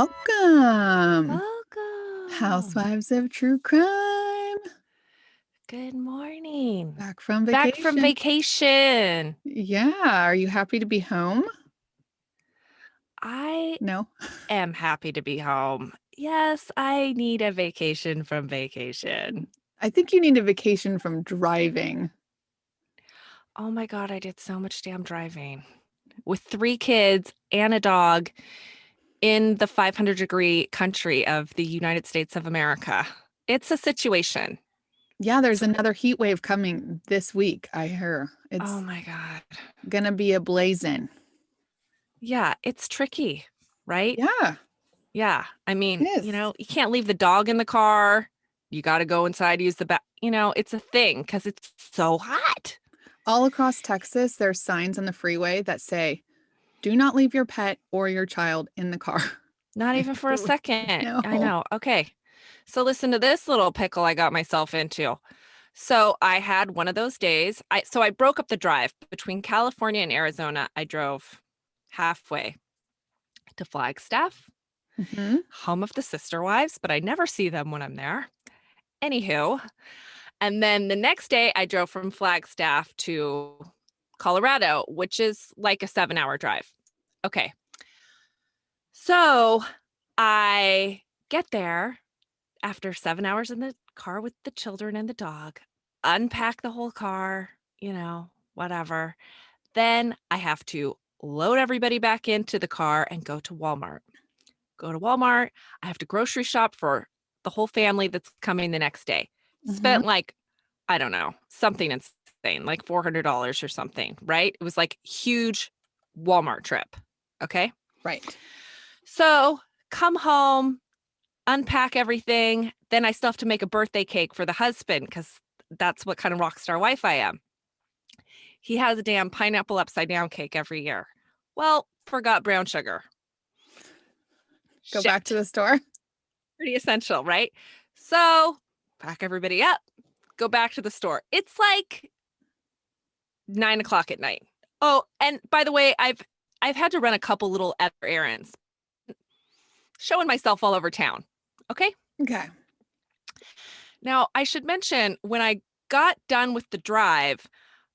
Welcome, Welcome. Housewives of True Crime. Good morning. Back from Back from vacation. vacation. Yeah, are you happy to be home? I No? am happy to be home. Yes, I need a vacation from vacation. I think you need a vacation from driving. Oh my God, I did so much damn driving with 3 kids and a dog in the 500-degree country of the United States of America. It's a situation. Yeah, there's So, another heat wave coming this week, I hear. oh It's my God. gonna be a blazing. Yeah, it's tricky, right? Yeah, Yeah. I it mean, is. you can't leave the dog in the car. You got to go inside, use the bath. It's a thing because it's so hot. All across Texas, there's signs on the freeway that say, do not leave your pet or your child in the car. Not even for a second. I No. know. Okay. So listen to this little pickle I got myself into. So I had one of those days. I broke up the drive between California and Arizona. I drove halfway to Flagstaff, Mhm. home of the sister wives, but I never see them when I'm there. Anywho, and then the next day, I drove from Flagstaff to Colorado, which is like a 7-hour drive. Okay. So I get there after 7 hours in the car with the children and the dog, unpack the whole car, whatever. Then I have to load everybody back into the car and go to Walmart. Go to Walmart. I have to grocery shop for the whole family that's coming the next day. Mhm. Spent like I don't know, something insane, like $400 or something, right? It was like huge Walmart trip. Okay. Right. So come home, unpack everything. Then I still have to make a birthday cake for the husband because that's what kind of rock star wife I am. He has a damn pineapple upside down cake every year. Well, forgot brown sugar. Go back to Shit. the store. Pretty essential, right? So pack everybody up, go back to the store. It's like 9 o'clock at night. Oh, and by the way, I've had to run a couple little other errands, showing myself all over town. Okay. Okay. Now I should mention when I got done with the drive,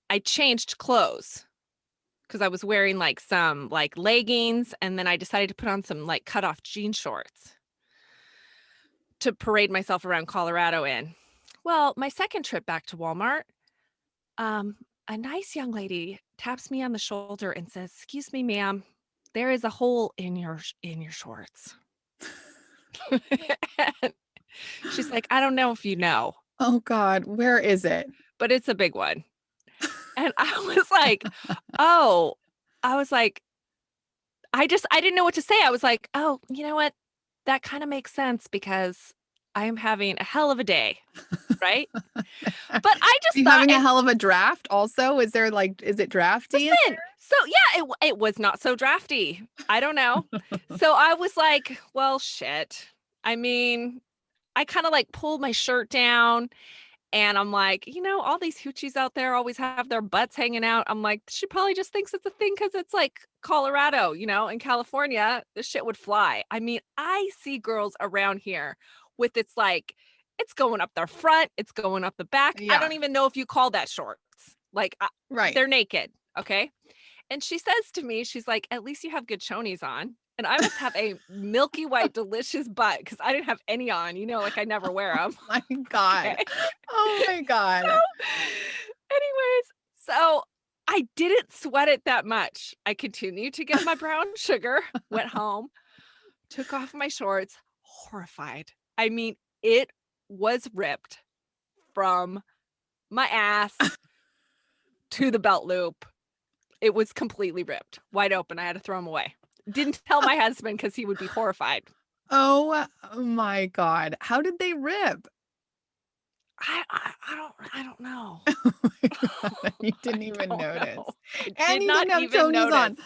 I changed clothes because I was wearing like some like leggings, and then I decided to put on some like cut off jean shorts to parade myself around Colorado in. Well, my second trip back to Walmart, um, a nice young lady taps me on the shoulder and says, "Excuse me, ma'am, there is a hole in your shorts." And she's like, "I don't know if you know, Oh God, where is it? but it's a big one." And I was like, "Oh," I was like, I didn't know what to say. I was like, "Oh, you know what? That kind of makes sense because I am having a hell of a day." Right? Are But I just you thought, having a and hell of a draft also? Is it drafty in listen, so yeah, it was not so drafty. I don't know. there? So I was like, well, shit. I mean, I kind of like pulled my shirt down and I'm like, all these hoochies out there always have their butts hanging out. I'm like, she probably just thinks it's a thing because it's like Colorado, in California, this shit would fly. I mean, I see girls around here with it's going up their front, it's going up the back. I Yeah, don't even know if you call that shorts. Like, right. they're naked. Okay. And she says to me, she's like, "At least you have good chonies on." And I must have a milky white, delicious butt because I didn't have any on, like I never wear them. My God. Okay. Oh my So, God. anyways, so I didn't sweat it that much. I continued to get my brown sugar, went home, took off my shorts, horrified. I mean, it was ripped from my ass to the belt loop. It was completely ripped, wide open. I had to throw them away. Didn't tell my husband because he would be horrified. Oh my God. How did they rip? I don't know. Oh my God. You I didn't even don't notice. know. I And did you not didn't have even chonies notice. on.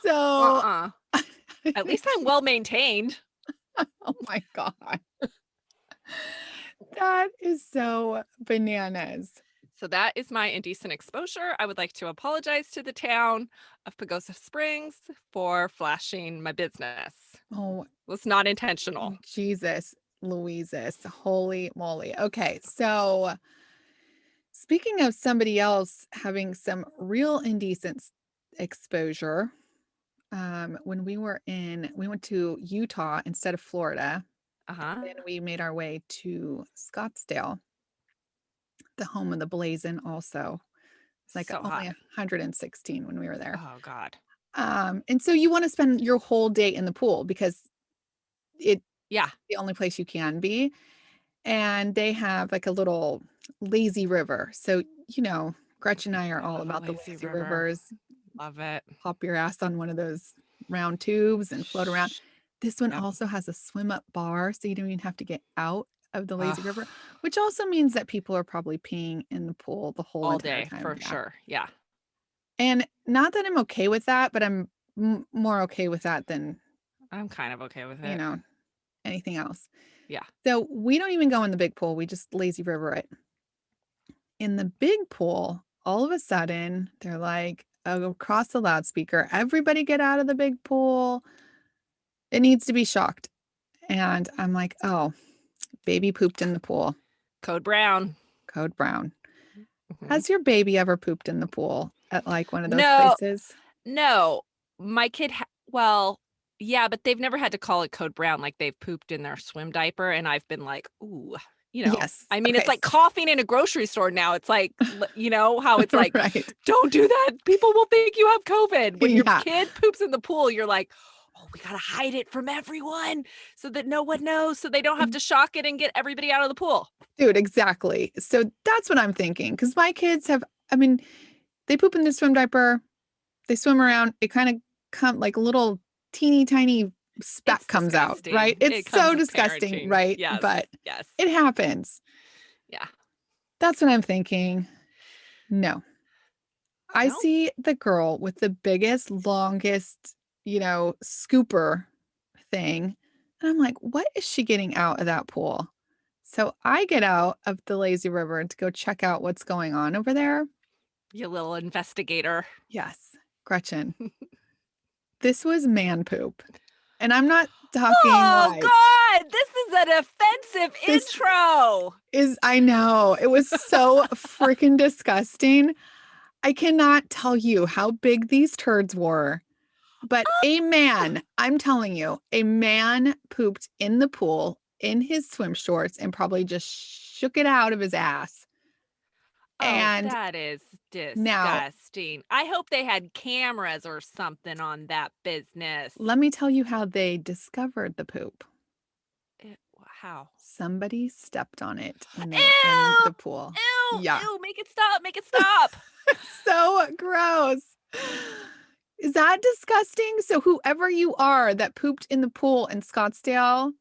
So, Uh-uh. At least I'm well maintained. oh my God. That is so bananas. So that is my indecent exposure. I would like to apologize to the town of Pagosa Springs for flashing my business. Oh, It was not intentional. Jesus, Louises, holy moly. Okay, so speaking of somebody else having some real indecent exposure, when we went to Utah instead of Florida, Uh-huh. and we made our way to Scottsdale, the home of the Blazin also. It's like So only hot. 116 when we were there. Oh God. And so you want to spend your whole day in the pool because it's Yeah. the only place you can be. And they have like a little lazy river. So, Gretchen and I are all Oh, about the lazy lazy river. rivers. Love it. Pop your ass on one of those round tubes and float around. Shh. This one Yep. also has a swim up bar, so you don't even have to get out of the lazy Ugh. river, which also means that people are probably peeing in the pool the whole All entire day time. for Yeah. sure. Yeah. And not that I'm okay with that, but I'm more okay with that than, I'm kind of okay with you it. know, anything else. Yeah. So we don't even go in the big pool. We just lazy river it. In the big pool, all of a sudden, they're like, across the loudspeaker, everybody get out of the big pool. It needs to be shocked. And I'm like, oh, baby pooped in the pool. Code Brown. Code brown. Mhm. Has your baby ever pooped in the pool at like one of those No, places? no. My kid, well, yeah, but they've never had to call it Code Brown. Like they've pooped in their swim diaper, and I've been like, ooh, Yes. I mean, it's Okay. like coughing in a grocery store now. It's like, how it's like, Right. don't do that. People will think you have COVID. When your Yeah. kid poops in the pool, you're like, oh, we gotta hide it from everyone so that no one knows, so they don't have to shock it and get everybody out of the pool. Dude, exactly. So that's what I'm thinking. Because my kids have, I mean, they poop in the swim diaper, they swim around, it kind of come like a little teeny tiny spat It's comes out, right? disgusting. It's It comes so with disgusting, parenting. right? Yes. But Yes. it happens. Yeah. That's what I'm thinking. No. I No? see the girl with the biggest, longest, scooper thing. And I'm like, what is she getting out of that pool? So I get out of the lazy river to go check out what's going on over there. You little investigator. Yes, Gretchen, this was man poop. And I'm not talking Oh like God, this is an offensive this intro. I know, it was so freaking disgusting. I cannot tell you how big these turds were. But I'm telling you, a man pooped in the pool in his swim shorts and probably just shook it out of his ass. Oh, And that is now, disgusting. I hope they had cameras or something on that business. let me tell you how they discovered the poop. How? Somebody stepped on it when they were in Ew! the pool. Ew! Yeah. Ew! Make it stop! Make it stop! So gross. Is that disgusting? So whoever you are that pooped in the pool in Scottsdale,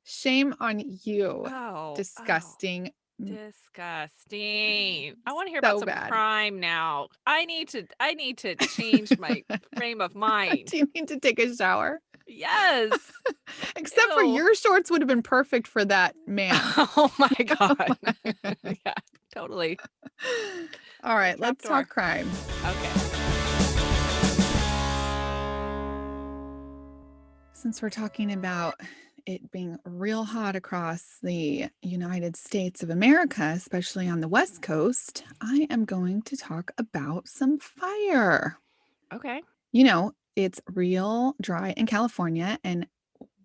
shame on you. Oh, Disgusting. disgusting. I want to hear about So some bad. crime now. I need to change my frame of mind. Do you need to take a shower? Yes. Except for Ew. your shorts would have been perfect for that man. Oh my God. Yeah, totally. All right, let's Trapdoor. talk crime. Okay. Since we're talking about it being real hot across the United States of America, especially on the West Coast, I am going to talk about some fire. Okay. It's real dry in California, and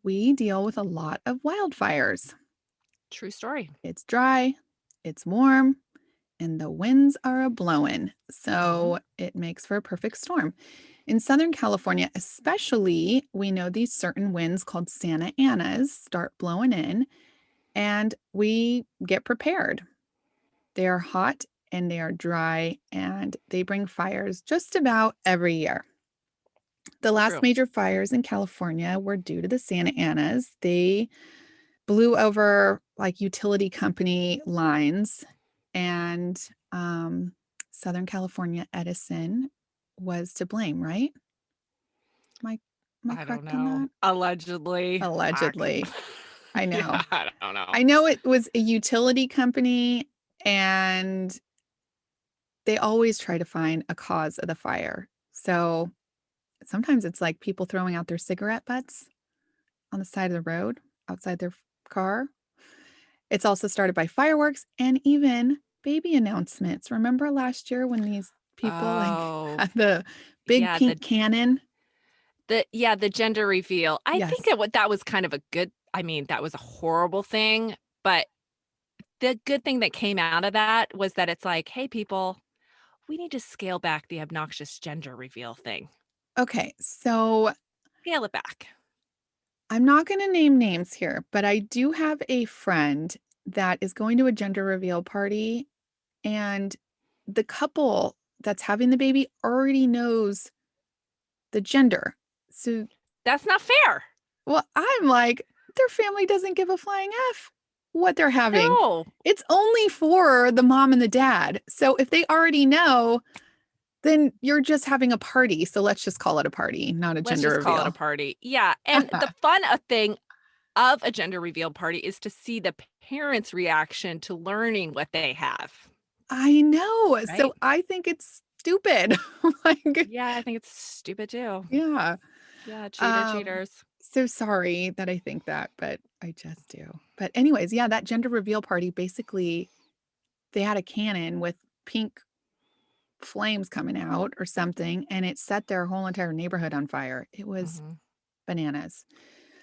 we deal with a lot of wildfires. True story. It's dry, it's warm, and the winds are a blowing. Mhm. So it makes for a perfect storm. In Southern California, especially, we know these certain winds called Santa Anas start blowing in, and we get prepared. They are hot and they are dry, and they bring fires just about every year. The last True. major fires in California were due to the Santa Anas. They blew over like utility company lines, and Southern California Edison was to blame, right? Am I I don't correct on know. that? Allegedly. Allegedly. I know. Yeah, I don't know. I know it was a utility company, and they always try to find a cause of the fire. So sometimes it's like people throwing out their cigarette butts on the side of the road outside their car. It's also started by fireworks and even baby announcements. Remember last year when these people like Oh, had the big yeah, pink cannon? the gender reveal. I think Yes. that was kind of a good I mean, that was a horrible thing, but the good thing that came out of that was that it's like, "Hey, people, we need to scale back the obnoxious gender reveal thing. Okay, so Scale it back." I'm not going to name names here, but I do have a friend that is going to a gender reveal party, and the couple that's having the baby already knows the gender. So, That's not fair. well, I'm like, their family doesn't give a flying F what they're having. No. It's only for the mom and the dad. So if they already know, then you're just having a party. So let's just call it a party, not a Let's gender just call it a reveal. party. Yeah, and the fun, thing of a gender reveal party is to see the parents' reaction to learning what they have, I know. right? So I think it's stupid. Like, Yeah, I think it's stupid too. yeah. Yeah, Um, cheaters. so sorry that I think that, but I just do. But anyways, yeah, that gender reveal party, basically they had a cannon with pink flames coming out or something, and it set their whole entire neighborhood on fire. It was Mhm, bananas.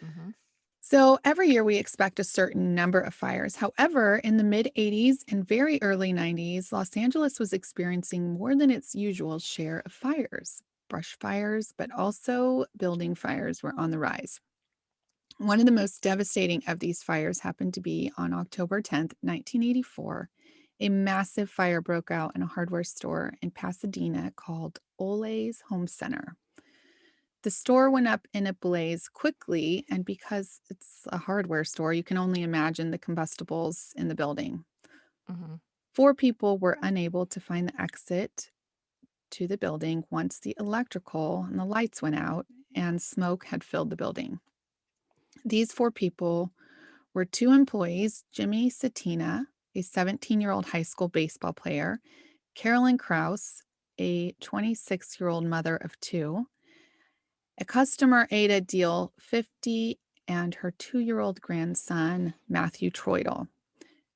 mhm, So every year we expect a certain number of fires. However, in the mid 80s and very early 90s, Los Angeles was experiencing more than its usual share of fires. Brush fires, but also building fires were on the rise. One of the most devastating of these fires happened to be on October 10th, 1984. A massive fire broke out in a hardware store in Pasadena called Ole's Home Center. The store went up in a blaze quickly, and because it's a hardware store, you can only imagine the combustibles in the building. mhm. Four people were unable to find the exit to the building once the electrical and the lights went out and smoke had filled the building. These four people were two employees, Jimmy Satina, a 17-year-old high school baseball player, Carolyn Krause, a 26-year-old mother of two, a customer, Ada Deal 50, and her 2-year-old grandson, Matthew Troidel.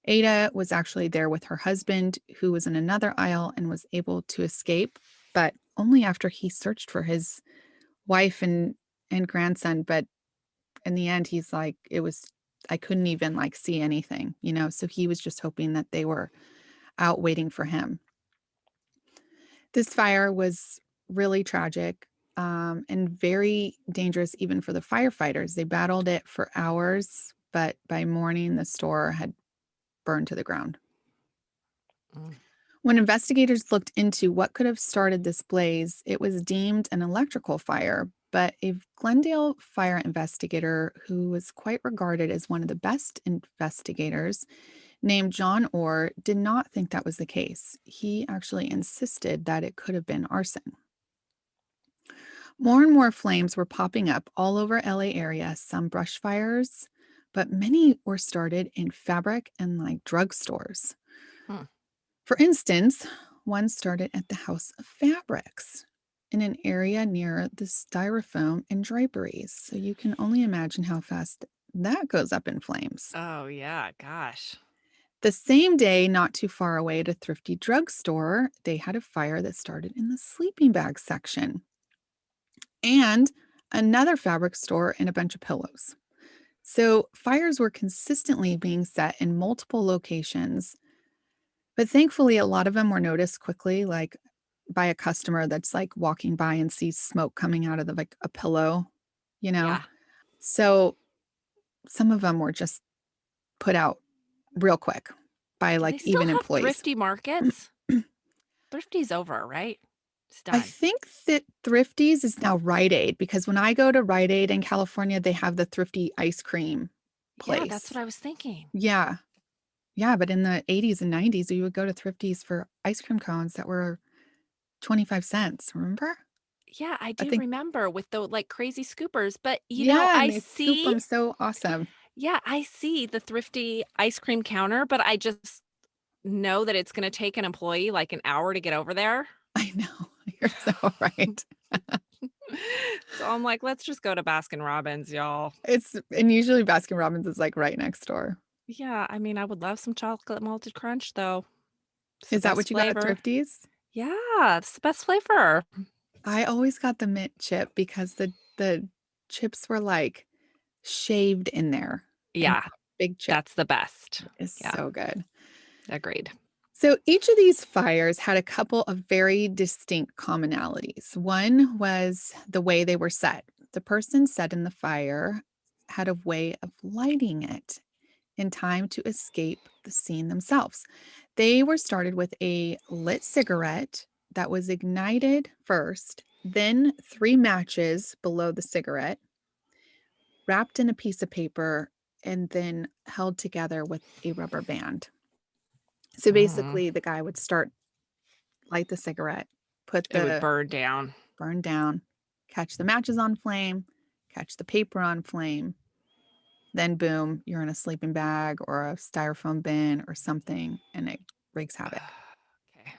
Ada was actually there with her husband, who was in another aisle and was able to escape, but only after he searched for his wife and grandson. But in the end, he's like, it was, I couldn't even like see anything, you know? So he was just hoping that they were out waiting for him. This fire was really tragic, and very dangerous even for the firefighters. They battled it for hours, but by morning, the store had burned to the ground. Mm. When investigators looked into what could have started this blaze, it was deemed an electrical fire, but a Glendale fire investigator who was quite regarded as one of the best investigators, named John Orr, did not think that was the case. He actually insisted that it could have been arson. More and more flames were popping up all over LA area, some brush fires, but many were started in fabric and like drugstores. Hmm. For instance, one started at the House of Fabrics in an area near the styrofoam and draperies. So you can only imagine how fast that goes up in flames. Oh, yeah, gosh. The same day, not too far away at a thrifty drugstore, they had a fire that started in the sleeping bag section and another fabric store and a bunch of pillows. So fires were consistently being set in multiple locations, but thankfully, a lot of them were noticed quickly, like by a customer that's like walking by and sees smoke coming out of like a pillow, you know? Yeah. So some of them were just put out real quick by Do they like still even have employees. thrifty markets? Thrifty's over, right? It's I done. think that Thrifties is now Rite Aid because when I go to Rite Aid in California, they have the thrifty ice cream Yeah, that's place. what I was thinking. Yeah. Yeah. But in the 80s and 90s, you would go to Thrifties for ice cream cones that were 25 cents. Remember? Yeah, I I do think, remember with the, like, crazy scoopers, but, yeah. And they scoop them so awesome. I see the thrifty ice cream counter, but I just know that it's gonna take an employee, like, an hour to get over there. I know. You're so right. So I'm like, "Let's just go to Baskin Robbins, y'all." And usually Baskin Robbins is, like, right next door. Yeah, I mean, I would love some chocolate malted crunch, though. It's the Is that best what you got at flavor. Thrifty's? Yeah, it's the best flavor. I always got the mint chip because the chips were, like, shaved in there, and Yeah, big chip that's the best. is Yeah, so good. agreed. So each of these fires had a couple of very distinct commonalities. One was the way they were set. The person set in the fire had a way of lighting it in time to escape the scene themselves. They were started with a lit cigarette that was ignited first, then 3 matches below the cigarette, wrapped in a piece of paper, and then held together with a rubber band. So Mhm. basically, the guy would start light the cigarette, put It would the burn down. burn down, catch the matches on flame, catch the paper on flame, then boom, you're in a sleeping bag or a styrofoam bin or something, and it wreaks havoc. Okay.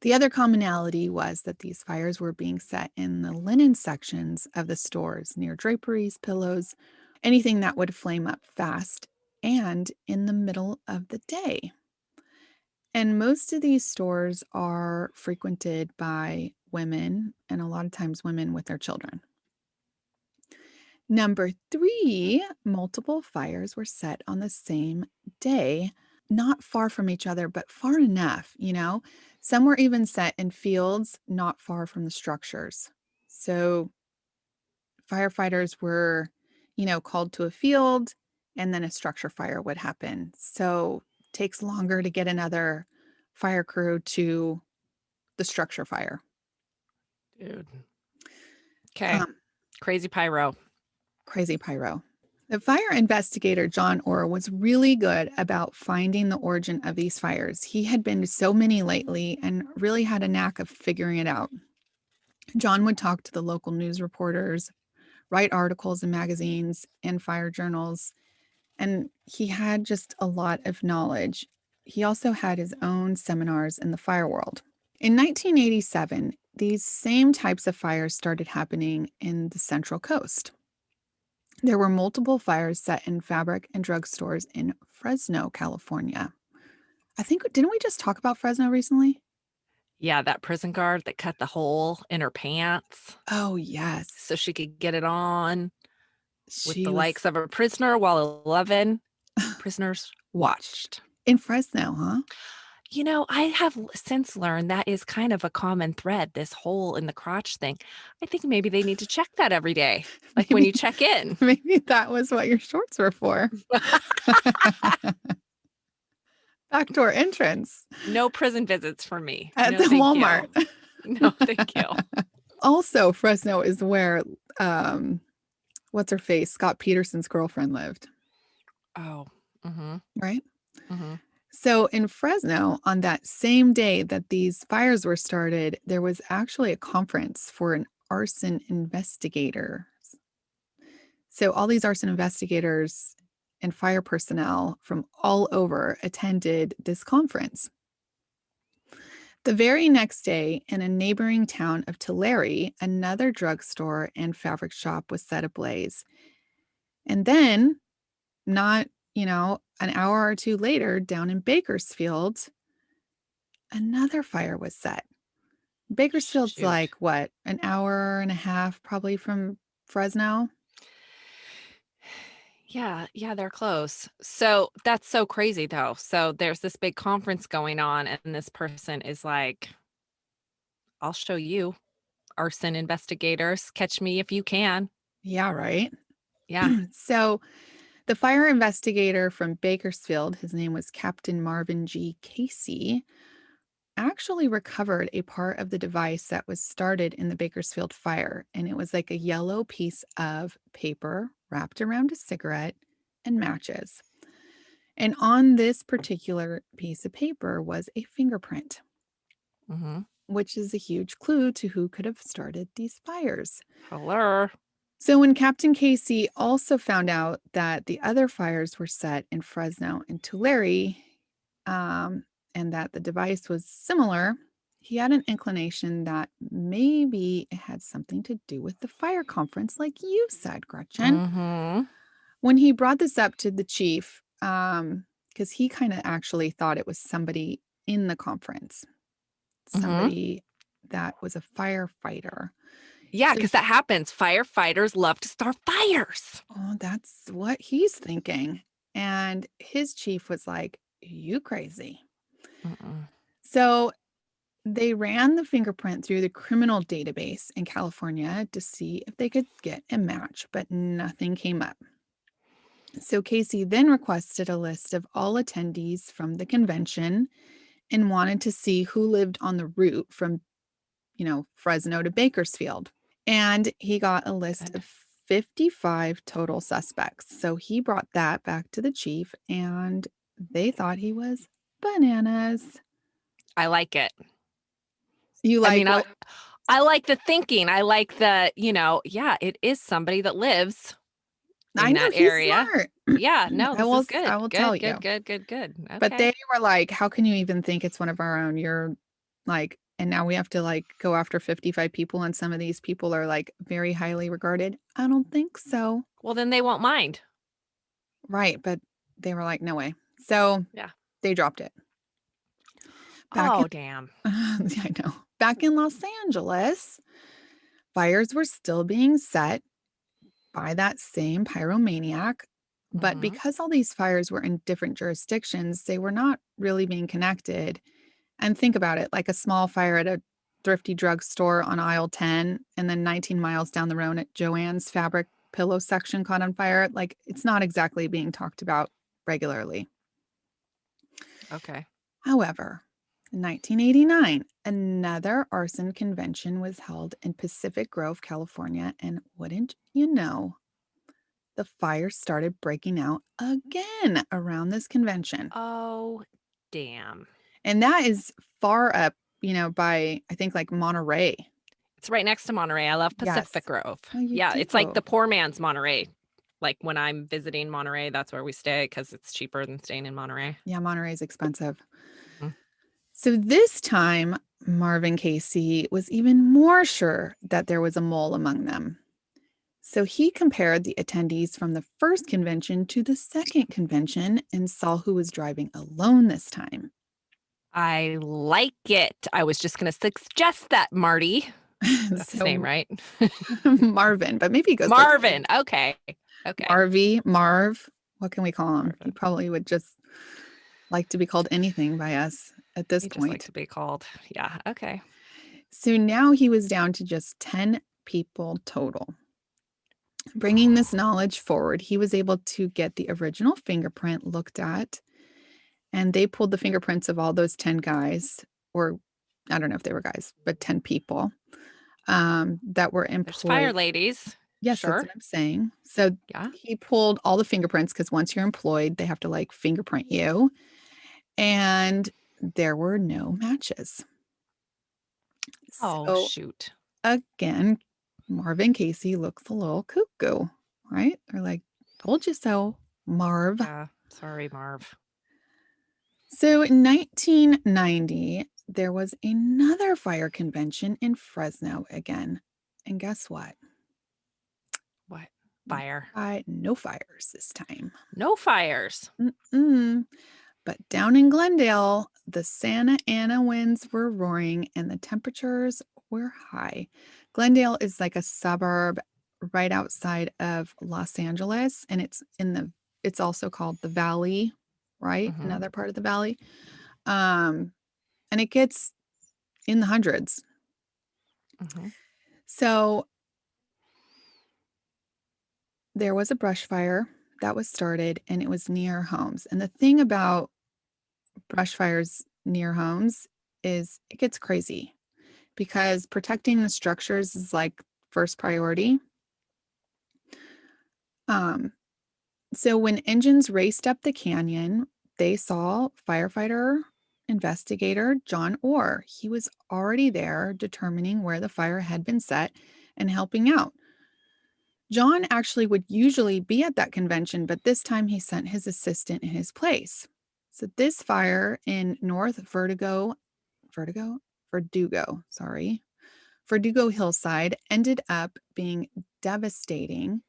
The other commonality was that these fires were being set in the linen sections of the stores near draperies, pillows, anything that would flame up fast, and in the middle of the day. And most of these stores are frequented by women, and a lot of times women with their children. Number 3, multiple fires were set on the same day, not far from each other, but far enough, you know? Some were even set in fields not far from the structures. So firefighters were, called to a field and then a structure fire would happen. So takes longer to get another fire crew to the structure fire. Dude. Okay. Um, Crazy pyro. Crazy pyro. The fire investigator, John Orr, was really good about finding the origin of these fires. He had been to so many lately and really had a knack of figuring it out. John would talk to the local news reporters, write articles in magazines and fire journals, and he had just a lot of knowledge. He also had his own seminars in the fire world. In 1987, these same types of fires started happening in the Central Coast. There were multiple fires set in fabric and drugstores in Fresno, California. Didn't we just talk about Fresno recently? Yeah, that prison guard that cut the hole in her pants Oh, so yes. she could get it on with the She was likes of a prisoner while 11 prisoners watched watched. in Fresno, huh? I have since learned that is kind of a common thread, this hole in the crotch thing. I think maybe they need to check that every day, like when Maybe you check in. maybe that was what your shorts were for. Backdoor entrance No prison visits for me. at No, the thank you. Walmart. No, thank you. Also, Fresno is where, what's her face? Scott Peterson's girlfriend lived, Oh, mhm, right? mhm. So in Fresno, on that same day that these fires were started, there was actually a conference for an arson investigator. So all these arson investigators and fire personnel from all over attended this conference. The very next day, in a neighboring town of Tulare, another drugstore and fabric shop was set ablaze. And then, not, an hour or two later, down in Bakersfield, another fire was set. Bakersfield's Shoot. like what, an hour and a half probably from Fresno? Yeah, yeah, they're close. So, that's so crazy, though. So, there's this big conference going on, and this person is like, "I'll show you, arson investigators. Catch me if you can." Yeah, right. Yeah. So the fire investigator from Bakersfield, his name was Captain Marvin G. Casey, actually recovered a part of the device that was started in the Bakersfield fire. And it was like a yellow piece of paper wrapped around a cigarette and matches. And on this particular piece of paper was a fingerprint, Mhm. which is a huge clue to who could have started these fires. Hello. So, when Captain Casey also found out that the other fires were set in Fresno and Tulare, and that the device was similar, he had an inclination that maybe it had something to do with the fire conference, like you said, Gretchen. Mm-hmm. When he brought this up to the chief, because he kind of actually thought it was somebody in the conference, Mm-hmm. somebody that was a firefighter. Yeah, So, because that happens. Firefighters love to start fires. oh, that's what he's thinking. And his chief was like, "You crazy." Mm-mm. So they ran the fingerprint through the criminal database in California to see if they could get a match, but nothing came up. So Casey then requested a list of all attendees from the convention and wanted to see who lived on the route from, Fresno to Bakersfield. And he got a list Good. of 55 total suspects. So he brought that back to the chief and they thought he was bananas. I like it. You I like mean, what? I like the thinking. I like yeah, it is somebody that lives I in know that he's area. smart. Yeah, no, I this will is good. I will tell Good, you. good, good, good, good. But Okay. they were like, "How can you even think it's one of our own? You're like," and now we have to like go after 55 people and some of these people are like very highly regarded. I don't think so. Well, then they won't mind. Right, but they were like, "No way." So Yeah. they dropped it. Back in Oh, damn. I know. Back in Los Angeles, fires were still being set by that same pyromaniac, but Mm-hmm. because all these fires were in different jurisdictions, they were not really being connected. And think about it, like a small fire at a thrifty drugstore on aisle 10 and then 19 miles down the road at Joann's fabric pillow section caught on fire. Like it's not exactly being talked about regularly. Okay. However, in 1989, another arson convention was held in Pacific Grove, California. And wouldn't you know, the fire started breaking out again around this convention. Oh, damn. And that is far up, by, I think, like Monterey. It's right next to Monterey. I love Pacific Yes. Grove. Oh, you Yeah, it's like the do. poor man's Monterey. Like when I'm visiting Monterey, that's where we stay because it's cheaper than staying in Monterey. Yeah, Monterey is expensive. Mhm. So this time, Marvin Casey was even more sure that there was a mole among them. So he compared the attendees from the first convention to the second convention and saw who was driving alone this time. I like it. I was just going to suggest that, Marty. That's his name, So right? Marvin, but maybe he goes by Marvin. Marvin. Okay. Okay. Marv. What can we call him? He Marvin. probably would just like to be called anything by us at this He just like point. to be called. Yeah. Okay. So now he was down to just 10 people total. Bringing this knowledge forward, he was able to get the original fingerprint looked at, and they pulled the fingerprints of all those 10 guys, or I don't know if they were guys, but 10 people that were There's fire employed. ladies. Yes, that's Sure. what I'm saying. So Yeah. he pulled all the fingerprints because once you're employed, they have to like fingerprint you. And there were no matches. Oh, So shoot. again, Marvin Casey looks a little cuckoo, right? They're like, told you so, Marv. Yeah. Sorry, Marv. So in 1990, there was another fire convention in Fresno again. And guess what? What? Fire. No fires this time. No fires. Mm-mm. But down in Glendale, the Santa Ana winds were roaring and the temperatures were high. Glendale is like a suburb right outside of Los Angeles, and it's also called the Valley, right? Mm-hmm. Another part of the valley. Um, and it gets in the hundreds. Mm-hmm. So there was a brush fire that was started and it was near homes. And the thing about brush fires near homes is it gets crazy because protecting the structures is like first priority. Um, so when engines raced up the canyon, they saw firefighter investigator John Orr. He was already there determining where the fire had been set and helping out. John actually would usually be at that convention, but this time he sent his assistant in his place. So this fire in North Verdugo Hillside ended up being devastating.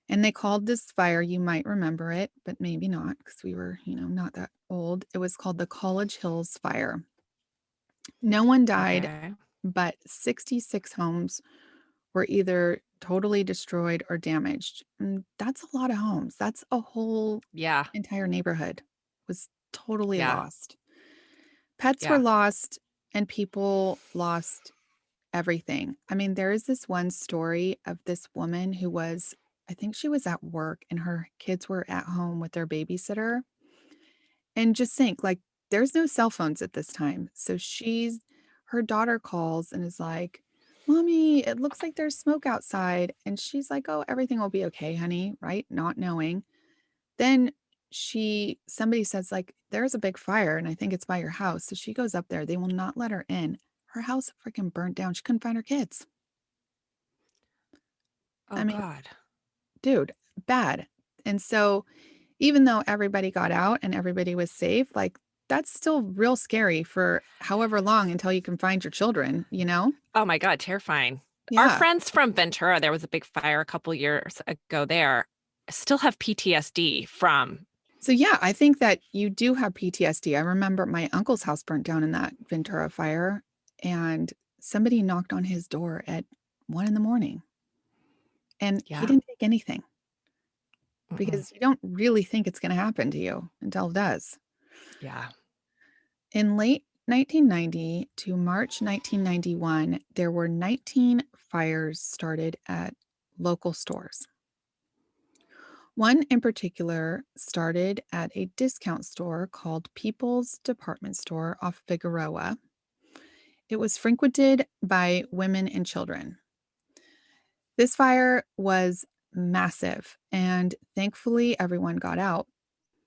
And they called this fire, you might remember it, but maybe not because we were, not that old. It was called the College Hills Fire. No one died, Okay. but 66 homes were either totally destroyed or damaged. And that's a lot of homes. That's a whole Yeah. entire neighborhood was totally Yeah. lost. Pets were Yeah. lost and people lost everything. I mean, there is this one story of this woman who was, I think she was at work and her kids were at home with their babysitter. And just think, like, there's no cell phones at this time. So her daughter calls and is like, Mommy, it looks like there's smoke outside. And she's like, Oh, everything will be okay, honey, right? Not knowing. Then somebody says, like, there's a big fire and I think it's by your house. So she goes up there. They will not let her in. Her house freaking burnt down. She couldn't find her kids. I Oh mean, God. dude, bad. And so even though everybody got out and everybody was safe, like that's still real scary for however long until you can find your children, you know? Oh my God, terrifying. Our Yeah. friends from Ventura, there was a big fire a couple years ago there, still have PTSD from. So yeah, I think that you do have PTSD. I remember my uncle's house burnt down in that Ventura fire and somebody knocked on his door at 1 in the morning and he Yeah. didn't take anything Mm-mm. because you don't really think it's going to happen to you until it does. Yeah. In late 1990 to March 1991, there were 19 fires started at local stores. One in particular started at a discount store called People's Department Store off Figueroa. It was frequented by women and children. This fire was massive, and thankfully, everyone got out.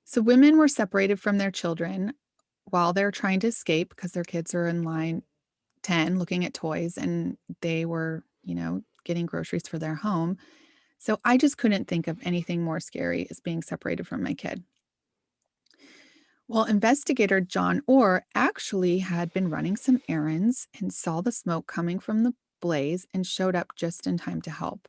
So, women were separated from their children while they're trying to escape because their kids are in line 10 looking at toys and they were, getting groceries for their home. So I just couldn't think of anything more scary as being separated from my kid. Well, investigator John Orr actually had been running some errands and saw the smoke coming from the blaze and showed up just in time to help.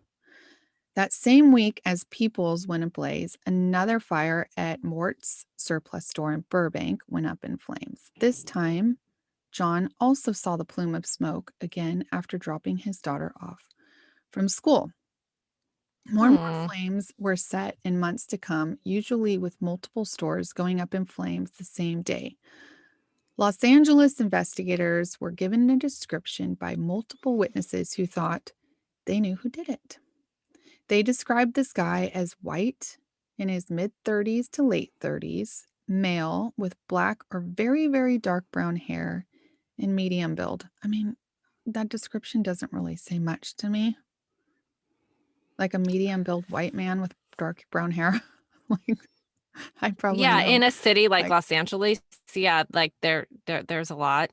That same week as People's went ablaze, another fire at Mort's surplus store in Burbank went up in flames. This time, John also saw the plume of smoke again after dropping his daughter off from school. More and more Hmm. flames were set in months to come, usually with multiple stores going up in flames the same day. Los Angeles investigators were given a description by multiple witnesses who thought they knew who did it. They described this guy as white, in his mid 30s to late 30s, male with black or very, very dark brown hair, and medium build. I mean, that description doesn't really say much to me. Like a medium build white man with dark brown hair. Like I probably Yeah, know. in a city like Like, Los Angeles, yeah, like there's a lot.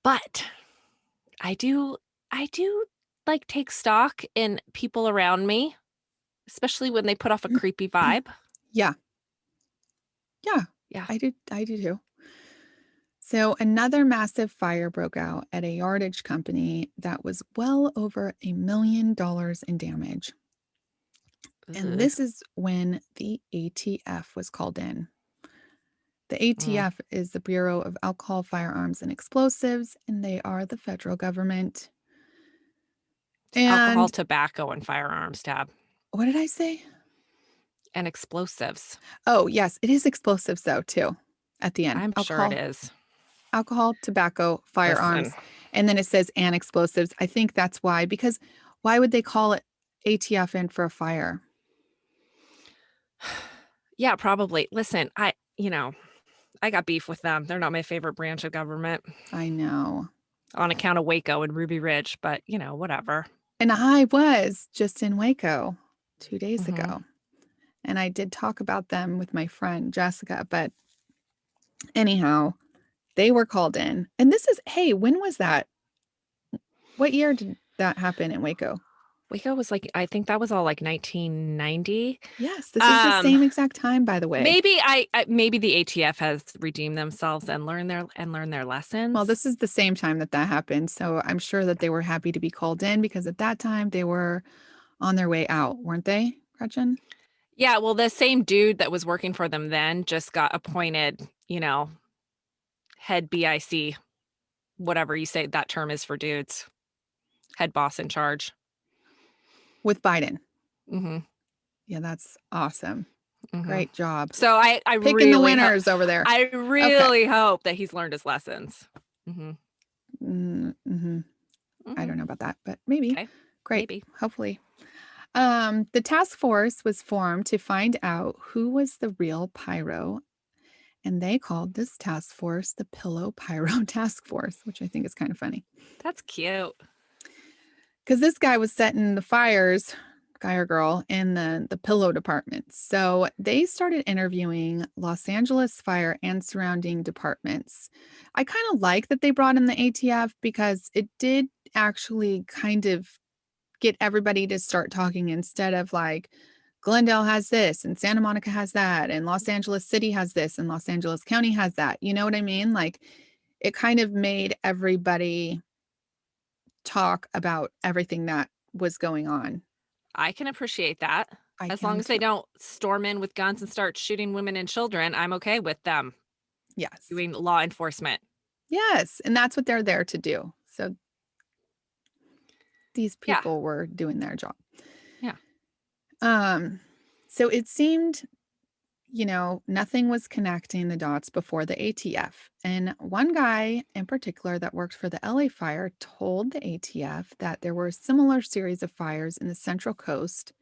But I do like take stock in people around me, especially when they put off a creepy vibe. yeah, yeah, Yeah. I do too. So another massive fire broke out at a yardage company that was well over $1 million in damage. And Ugh. this is when the ATF was called in. The Mm. ATF is the Bureau of Alcohol, Firearms, and Explosives, and they are the federal government. It's alcohol, And tobacco, and firearms tab what did I say? and explosives. Oh, yes, it is explosives though, too, at the end. I'm sure it is. Alcohol, tobacco, Listen. firearms, and then it says and explosives. I think that's why, because why would they call it ATF in for a fire? Yeah, probably. Listen, I got beef with them. They're not my favorite branch of government I know. on account of Waco and Ruby Ridge, but whatever. And I was just in Waco 2 days Hmm. ago, and I did talk about them with my friend Jessica. But anyhow, they were called in. And hey, when was that? What year did that happen in Waco? Waco was like, I think that was all like 1990. Yes, this is the Um, same exact time, by the way. maybe maybe the ATF has redeemed themselves and learned their Well, lessons. this is the same time that that happened, so I'm sure that they were happy to be called in because at that time they were on their way out, weren't they, Gretchen? Yeah, well, the same dude that was working for them then just got appointed, head BIC, whatever you say that term is for dudes, head boss in charge. With Biden. Mhm. Yeah, that's awesome. Mhm. Great job. So Picking the winners over there. I Okay. really hope that he's learned his lessons. Mhm. Mhm. I Mhm. don't know about that, but maybe. Okay. Great. Maybe. Hopefully. The task force was formed to find out who was the real pyro, and they called this task force the Pillow Pyro Task Force, which I think is kind of funny. That's cute. Because this guy was setting the fires, guy or girl, in the pillow department. So they started interviewing Los Angeles fire and surrounding departments. I kind of like that they brought in the ATF because it did actually kind of get everybody to start talking instead of like Glendale has this and Santa Monica has that and Los Angeles City has this and Los Angeles County has that. You know what I mean? Like it kind of made everybody talk about everything that was going on. I can appreciate that. I As long can as they too. don't storm in with guns and start shooting women and children, I'm okay with them Yes. doing law enforcement. Yes, and that's what they're there to do. So these Yeah. people were doing their job. Yeah. Um so it seemed, nothing was connecting the dots before the ATF. And one guy in particular that worked for the LA fire told the ATF that there were a similar series of fires in the Central Coast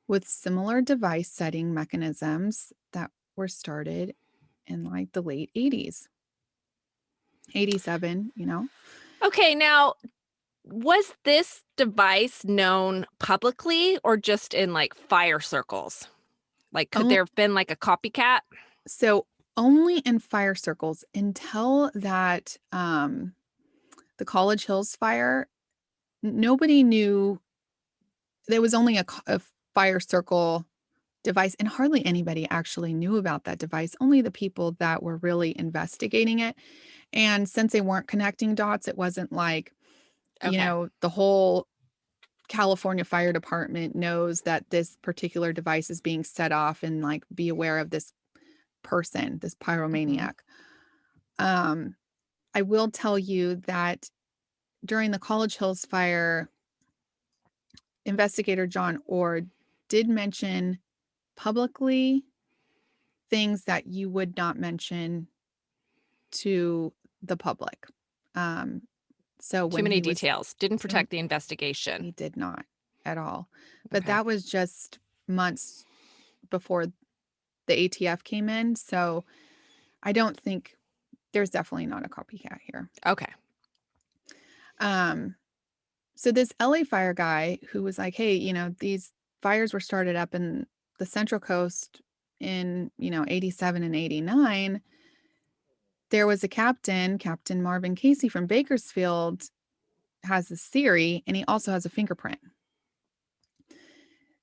with similar device setting mechanisms that were started in like the late 80s, 87. Okay, now was this device known publicly or just in like fire circles? Like, could Oh, there have been like a copycat? so only in fire circles until that the College Hills fire, nobody knew there was only a fire circle device, and hardly anybody actually knew about that device, only the people that were really investigating it. And since they weren't connecting dots, it wasn't like, Okay. the whole California Fire Department knows that this particular device is being set off and like be aware of this person, this Mhm. pyromaniac. Um, I will tell you that during the College Hills fire, Investigator John Orr did mention publicly things that you would not mention to the public. Um, so Too when many he was details. Didn't to protect the investigation. he did not at all. But Okay. that was just months before the ATF came in, so I don't think there's definitely not a copycat here. Okay. Um, so this LA fire guy who was like, "Hey, these fires were started up in the Central Coast in, 87 and 89." There was a captain, Captain Marvin Casey from Bakersfield, has this theory, and he also has a fingerprint.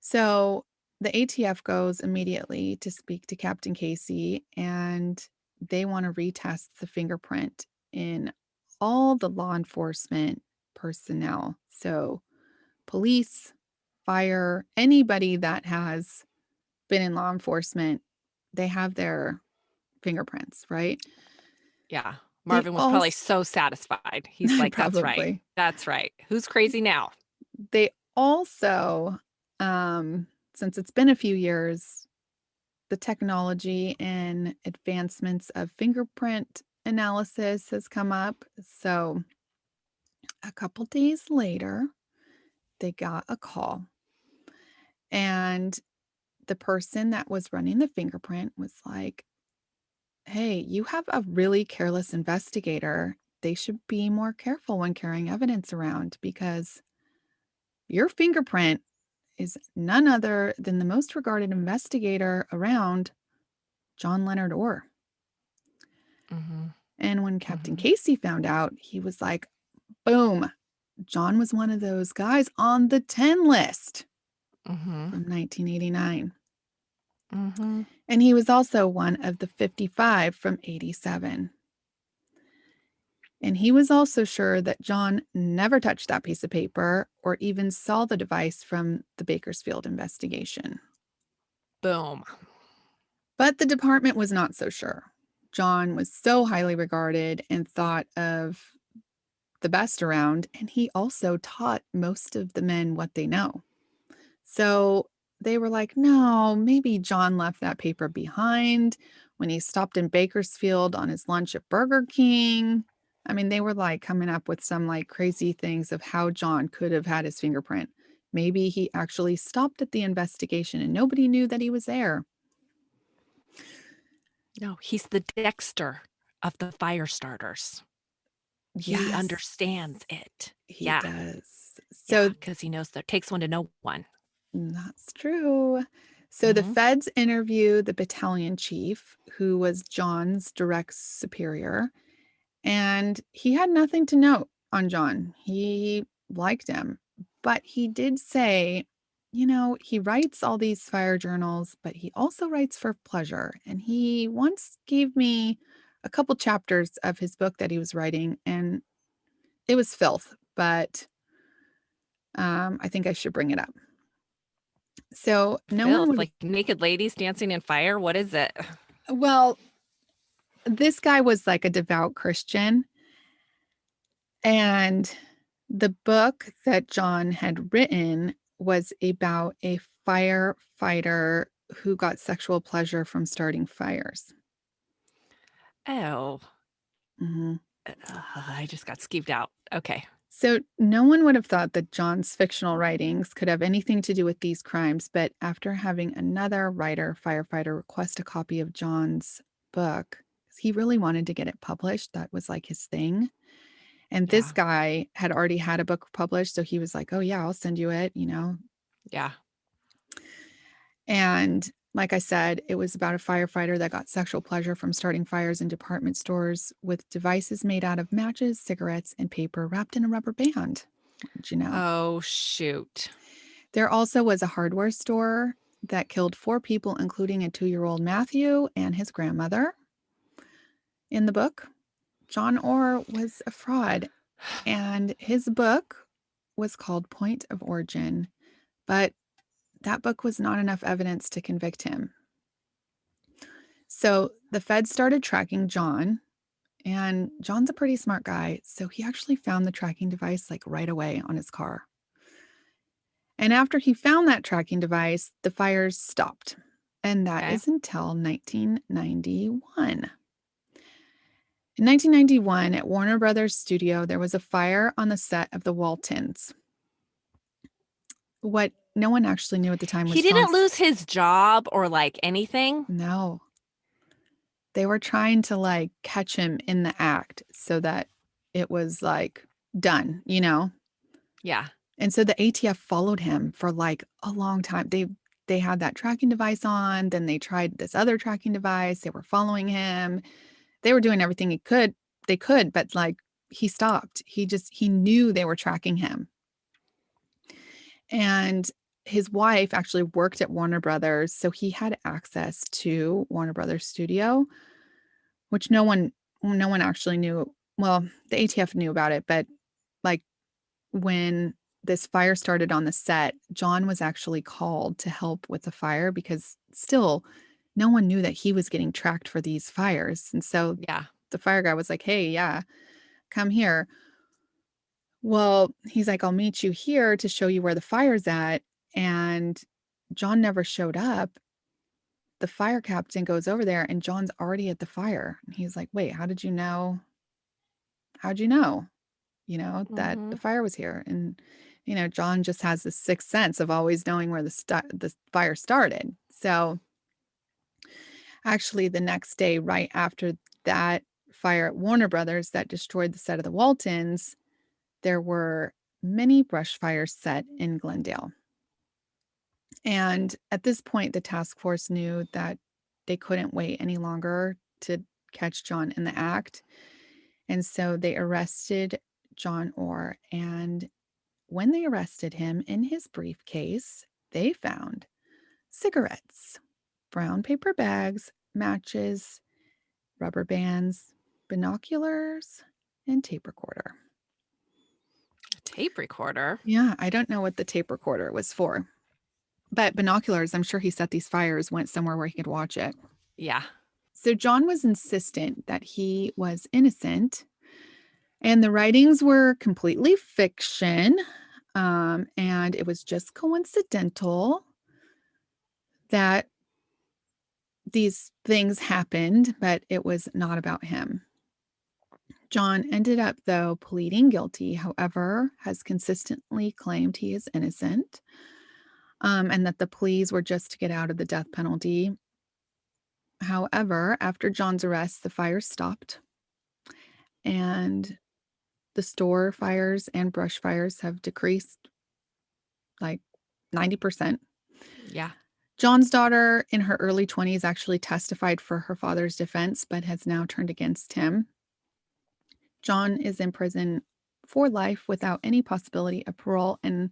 So the ATF goes immediately to speak to Captain Casey, and they want to retest the fingerprint in all the law enforcement personnel. So police, fire, anybody that has been in law enforcement, they have their fingerprints, right? Yeah. They Marvin was probably also so satisfied. He's like, "That's right. probably That's right. Who's crazy now?" they also, um, since it's been a few years, the technology and advancements of fingerprint analysis has come up. So a couple days later, they got a call, and the person that was running the fingerprint was like, "Hey, you have a really careless investigator. They should be more careful when carrying evidence around because your fingerprint is none other than the most regarded investigator around, John Leonard Orr." Mhm. And when Captain Mhm. Casey found out, he was like, boom, John was one of those guys on the 10 list Mm-hmm. from 1989. Mm-hmm. And he was also one of the 55 from 87. And he was also sure that John never touched that piece of paper or even saw the device from the Bakersfield investigation. Boom. But the department was not so sure. John was so highly regarded and thought of the best around, and he also taught most of the men what they know. So they were like, no, maybe John left that paper behind when he stopped in Bakersfield on his lunch at Burger King. I mean, they were like coming up with some like crazy things of how John could have had his fingerprint. Maybe he actually stopped at the investigation and nobody knew that he was there. No, he's the Dexter of the fire starters. He Yes, understands it. he Yeah. does. Yeah, So because he knows that it takes one to know one. that's true. So the Mm-hmm. feds interview the battalion chief, who was John's direct superior, and he had nothing to note on John. He liked him, but he did say, he writes all these fire journals, but he also writes for pleasure. And he once gave me a couple chapters of his book that he was writing, and it was filth, but I think I should bring it up. So no one Filth, would, like naked ladies dancing in fire. What is it? well, this guy was like a devout Christian. And the book that John had written was about a firefighter who got sexual pleasure from starting fires. Oh, Mhm. I just got skeeved out. Okay. So, no one would have thought that John's fictional writings could have anything to do with these crimes, but after having another writer, firefighter, request a copy of John's book, 'cause he really wanted to get it published, that was like his thing. And this Yeah. guy had already had a book published, so he was like, "Oh, yeah, I'll send you it." Yeah. And like I said, it was about a firefighter that got sexual pleasure from starting fires in department stores with devices made out of matches, cigarettes, and paper wrapped in a rubber band. Did you know? Oh, shoot. There also was a hardware store that killed 4 people, including a 2-year-old Matthew and his grandmother. In the book, John Orr was a fraud, and his book was called Point of Origin, but that book was not enough evidence to convict him. So the feds started tracking John, and John's a pretty smart guy. So he actually found the tracking device like right away on his car. And after he found that tracking device, the fires stopped. And that Okay. is until 1991. In 1991, at Warner Brothers Studio, there was a fire on the set of The Waltons. What no one actually knew at the time He was didn't John's. lose his job or like anything. No, they were trying to like catch him in the act so that it was like done. Yeah. And so the ATF followed him for like a long time. They had that tracking device on, then they tried this other tracking device. They were following him. They were doing everything they could, but like he stopped. He knew they were tracking him. And his wife actually worked at Warner Brothers, so he had access to Warner Brothers Studio, which no one actually knew. Well, the ATF knew about it, but like when this fire started on the set, John was actually called to help with the fire because still no one knew that he was getting tracked for these fires. And so Yeah. the fire guy was like, "Hey, yeah, come here." Well, he's like, "I'll meet you here to show you where the fire's at." And John never showed up. The fire captain goes over there and John's already at the fire. And he's like, "Wait, how did you know? How'd you know?" That Mm-hmm. the fire was here. And, John just has this sixth sense of always knowing where the fire started. So actually, the next day, right after that fire at Warner Brothers that destroyed the set of the Waltons, there were many brush fires set in Glendale. And at this point, the task force knew that they couldn't wait any longer to catch John in the act. And so they arrested John Orr, and when they arrested him in his briefcase, they found cigarettes, brown paper bags, matches, rubber bands, binoculars, and tape recorder. A tape recorder? Yeah, I don't know what the tape recorder was for, but binoculars, I'm sure he set these fires, went somewhere where he could watch it. Yeah. So John was insistent that he was innocent and the writings were completely fiction. And it was just coincidental that these things happened, but it was not about him. John ended up, though, pleading guilty, however, has consistently claimed he is innocent, and that the pleas were just to get out of the death penalty. However, after John's arrest, the fire stopped, and the store fires and brush fires have decreased like 90%. Yeah. John's daughter in her early 20s actually testified for her father's defense, but has now turned against him. John is in prison for life without any possibility of parole. And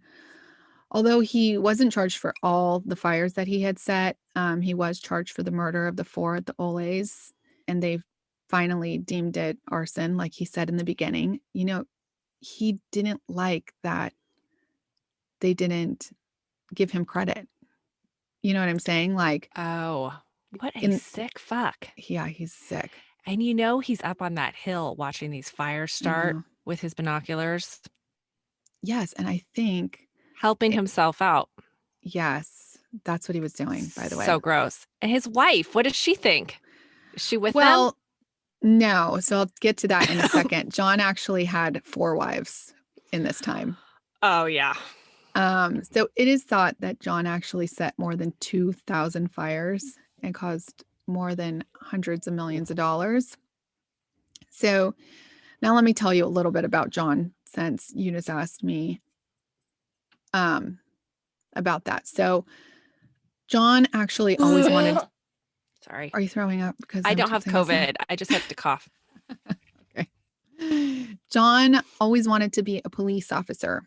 although he wasn't charged for all the fires that he had set, he was charged for the murder of the four at the Olays, and they've finally deemed it arson, like he said in the beginning. You know, he didn't like that they didn't give him credit. You know what I'm saying? Like, Oh, what a in sick fuck. yeah, he's sick. And he's up on that hill watching these fires I start know. with his binoculars, Yes, and I think helping it, himself out. yes, that's what he was doing, by the way. So gross. And his wife, what does she think? Is she with them? Well, no, so I'll get to that in a second. John actually had 4 wives in this time. Oh, yeah. So it is thought that John actually set more than 2,000 fires and caused more than hundreds of millions of dollars. So now let me tell you a little bit about John, since you just asked me about that. So John actually always wanted. Sorry. Are you throwing up because I I'm don't have saying something? COVID. I just had to cough. Okay. John always wanted to be a police officer.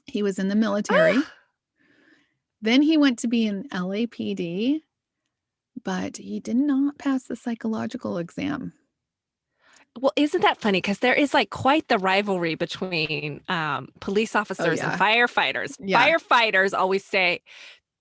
He was in the military. Then he went to be in LAPD, but he did not pass the psychological exam. Well, isn't that funny? Because there is like quite the rivalry between police Oh, officers and yeah. firefighters. Yeah. Firefighters always say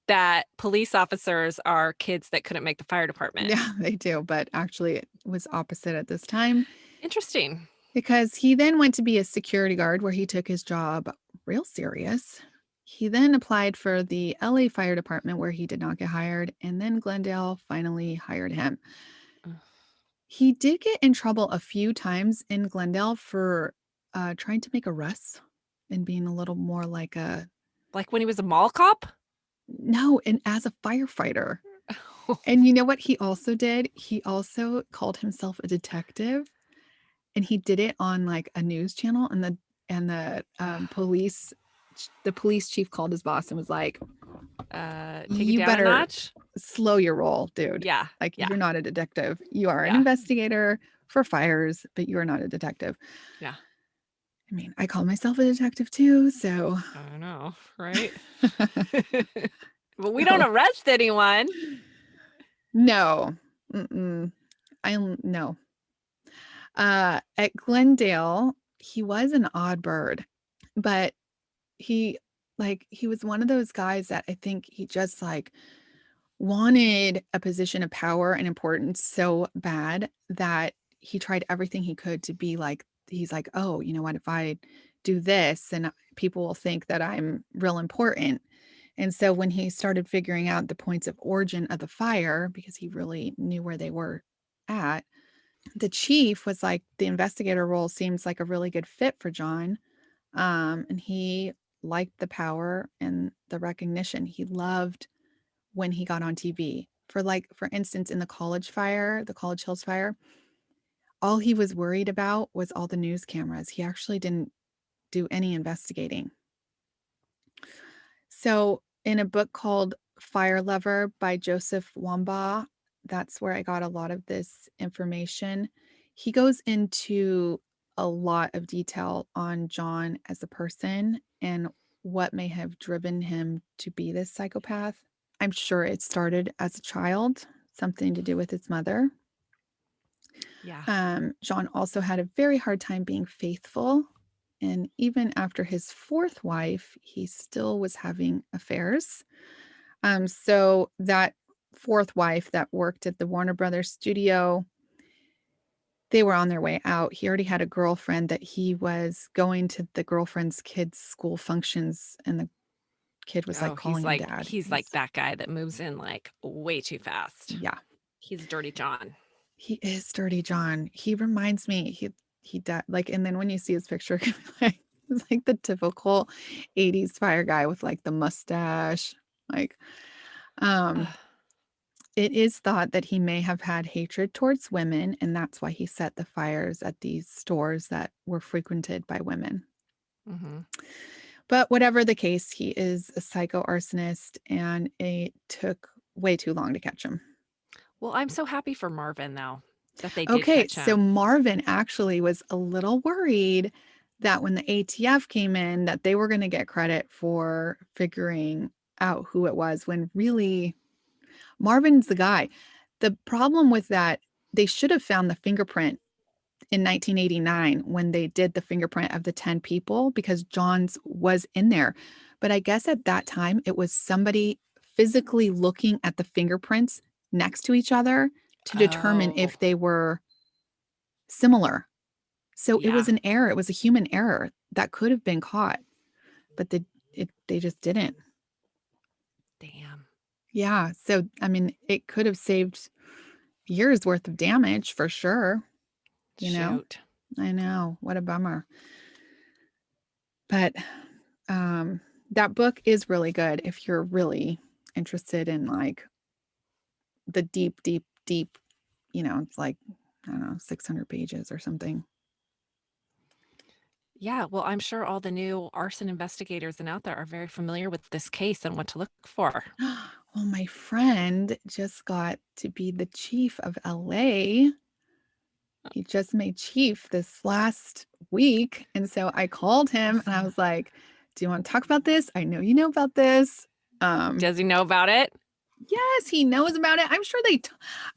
that police officers are kids that couldn't make the fire department. Yeah, they do. But actually, it was opposite at this time Interesting. because he then went to be a security guard where he took his job real serious. He then applied for the LA Fire Department where he did not get hired, and then Glendale finally hired him. He did get in trouble a few times in Glendale for trying to make arrests and being a little more like a Like when he was a mall cop? no, and as a firefighter. And you know what he also did? He also called himself a detective, and he did it on like a news channel, and the police chief called his boss and was like, Take it "You down a better notch? slow your roll, dude. Yeah. Like Yeah. you're not a detective. You are an Yeah. investigator for fires, but you are not a detective." Yeah. I mean, I call myself a detective too, so I know, right? But we don't so arrest anyone. no. Mm-mm. No. At Glendale, he was an odd bird, but he he was one of those guys that I think he just like wanted a position of power and importance so bad that he tried everything he could to be like he's like, "Oh, you know what? If I do this, and people will think that I'm real important." And so when he started figuring out the points of origin of the fire, because he really knew where they were at, the chief was like, the investigator role seems like a really good fit for John. And he liked the power and the recognition. He loved when he got on TV. For instance, in the College Hills fire, all he was worried about was all the news cameras. He actually didn't do any investigating. So, in a book called Fire Lover by Joseph Wambaugh, that's where I got a lot of this information. He goes into a lot of detail on John as a person and what may have driven him to be this psychopath. I'm sure it started as a child, something to do with his mother. Yeah. John also had a very hard time being faithful. And even after his fourth wife, he still was having affairs. So that fourth wife that worked at the Warner Brothers studio, they were on their way out. He already had a girlfriend that he was going to the girlfriend's kids' school functions, and the kid was like Oh, calling him dad. he's like that guy that moves in like way too fast. Yeah, He's Dirty John. he is Dirty John. He reminds me, he died like, and then when you see his picture, like, he's like the typical 80s fire guy with like the mustache. Like, um, Ugh. it is thought that he may have had hatred towards women, and that's why he set the fires at these stores that were frequented by women. Mhm. But whatever the case, he is a psycho arsonist, and it took way too long to catch him. Well, I'm so happy for Marvin though that they did Okay, catch so him. Marvin actually was a little worried that when the ATF came in, that they were going to get credit for figuring out who it was, when really Marvin's the guy. The problem with that, they should have found the fingerprint in 1989 when they did the fingerprint of the 10 people, because John's was in there. But I guess at that time, it was somebody physically looking at the fingerprints next to each other to determine Oh, if they were similar. So it was yeah. an error. It was a human error that could have been caught, but they just didn't. Damn. Yeah. So, I mean, it could have saved years worth of damage for sure. You know, Shoot. I know. What a bummer. But um, that book is really good if you're really interested in like the deep, deep, deep, it's like, I don't know, 600 pages or something. Yeah, well, I'm sure all the new arson investigators and out there are very familiar with this case and what to look for. Well, my friend just got to be the chief of LA. He just made chief this last week. And so I called him and I Awesome. was like, do you want to talk about this? I know you know about this. Um, Does he know about it? yes, he knows about it. I'm sure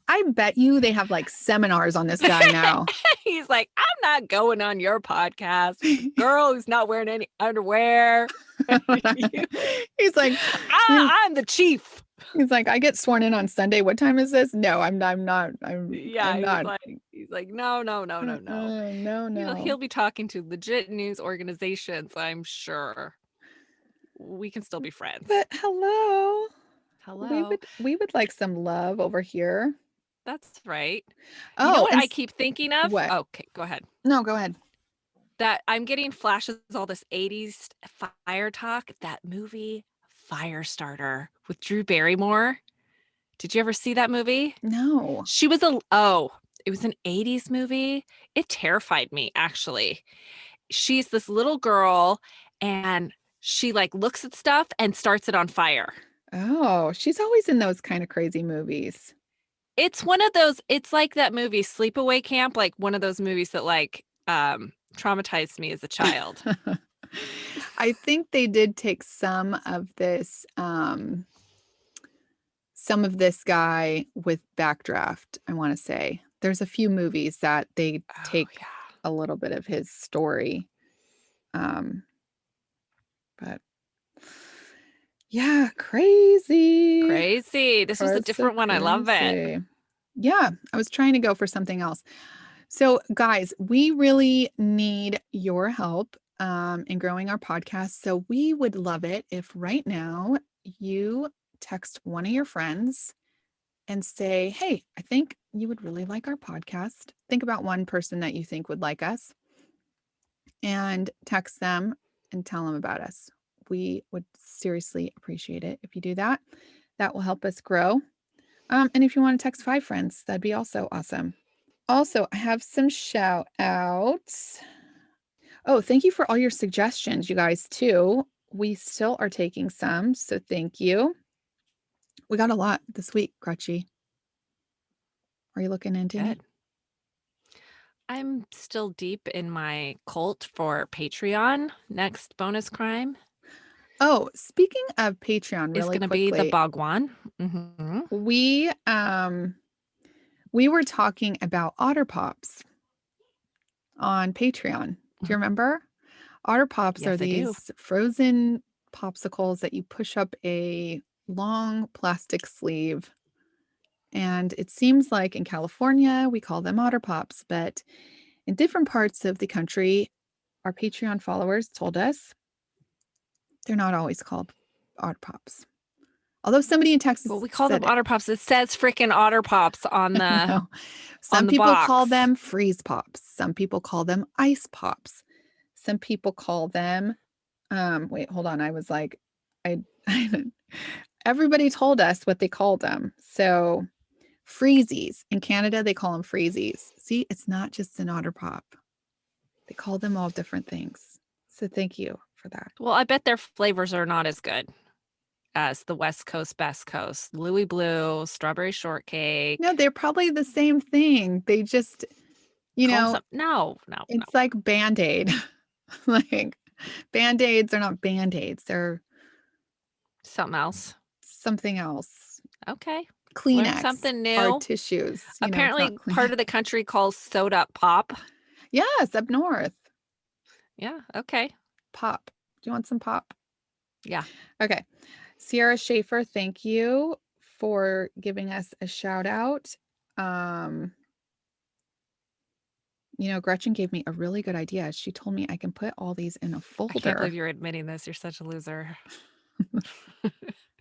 I bet you they have like seminars on this guy now. He's like, I'm not going on your podcast with the girl who's not wearing any underwear. He's like, I'm the chief. he's like, I get sworn in on Sunday. What time is this? No, I'm not. Yeah, I'm not. he's like, no, no, no, no, no. No, He'll no. be talking to legit news organizations, I'm sure. We can still be friends. But hello. We Hello. would we would like some love over here. That's right. You know Oh, what and I keep thinking of? what? Okay, go ahead. No, go ahead. That I'm getting flashes of all this 80s fire talk. That movie Firestarter with Drew Barrymore. Did you ever see that movie? No. She was a oh, it was an 80s movie. It terrified me actually. She's this little girl and she like looks at stuff and starts it on fire. Oh, she's always in those kind of crazy movies. It's one of those, it's like that movie Sleepaway Camp, like one of those movies that like traumatized me as a child. I think they did take some of this guy with Backdraft, I want to say. There's a few movies that they Oh take yeah. a little bit of his story. Um, but yeah, crazy. Crazy. This was a Crazy, different one. I love it. crazy. Yeah, I was trying to go for something else. So, guys, we really need your help in growing our podcast. So, we would love it if right now you text one of your friends and say, hey, I think you would really like our podcast. Think about one person that you think would like us and text them and tell them about us. We would seriously appreciate it if you do that. That will help us grow. And if you want to text 5 friends, that'd be also awesome. Also, I have some shout outs. Oh, thank you for all your suggestions, you guys, too. We still are taking some, so thank you. We got a lot this week, Crutchy. Are you looking into any? Good. I'm still deep in my cult for Patreon. Next bonus crime Oh, speaking of Patreon is really gonna be the quickly, Bhagwan. Mhm. we were talking about Otter Pops on Patreon. Do you Mhm. remember? Otter Pops are Yes, I do. these frozen popsicles that you push up a long plastic sleeve. And it seems like in California, we call them Otter Pops, but in different parts of the country, our Patreon followers told us they're not always called Otter Pops. Although somebody in Well, Texas we call them said it. Otter Pops. It says freaking Otter Pops on the No. on Some the people call box. them freeze pops. Some people call them ice pops. Some people call them wait, hold on. I was like, I everybody told us what they called them. So freezies. In Canada, they call them freezies. See, it's not just an otter pop. They call them all different things. So thank you for that. Well, I bet their flavors are not as good as the West Coast, Best Coast. Louis Blue, strawberry No, shortcake. they're probably the same thing. They just, you Call them know, some no, no, no. it's like Band-Aid. Like Band-Aids are not Band-Aids. They're Something else. something else. Okay. Learn Kleenex, something hard new. tissues. It's not Apparently part Kleenex. of the country calls soda pop. Yes, up north. Yeah, okay. Pop. Do you want some pop? Yeah. Okay. Sierra Schaefer, thank you for giving us a shout out. Um, Gretchen gave me a really good idea. She told me I can put all these in a I can't believe folder. you're admitting this. You're such a loser.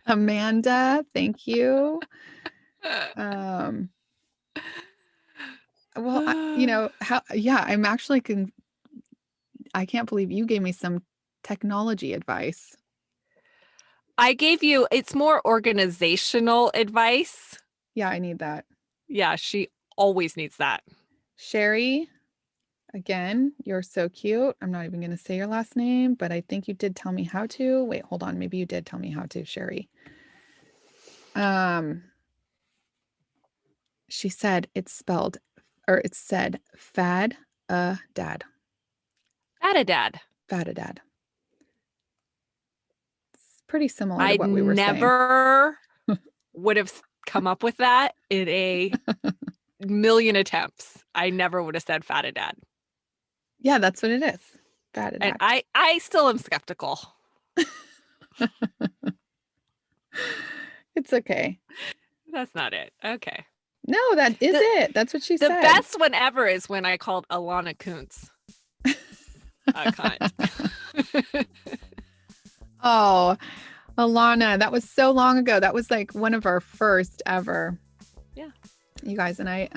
Amanda, thank you. Um, well, I'm actually I can't believe you gave me some technology advice. I gave you it's more organizational advice. Yeah, I need that. Yeah, she always needs that. Sherry, again, you're so cute. I'm not even going to say your last name, but I think you did tell me how to. Wait, hold on. Maybe you did tell me how to, Sherry. Um, she said it's said fad dad. Dad. Fadadad. It's pretty similar to I what we were saying. never would have come up with that in a million attempts. I never would have said dad. Yeah, that's what it is. And Fadadad. I still am skeptical. It's okay. That's not it. Okay. No, that is The it. That's what she the said. best one ever is when I called Alana Kuntz a cunt. Oh, Alana, that was so long ago. That was like one of our first ever. Yeah. You guys and I.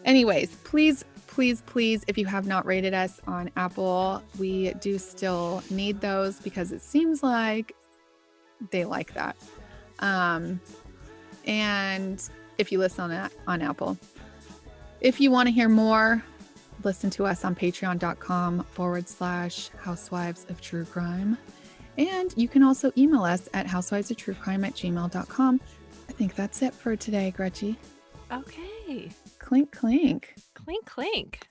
Anyways, please, if you have not rated us on Apple, we do still need those because it seems like they like that. And if you listen on Apple, if you want to hear more, listen to us on patreon.com/housewives of true crime. And you can also email us at housewivesoftruecrime@gmail.com. I think that's it for today, Gretchen. Okay. Clink, clink. Clink, clink.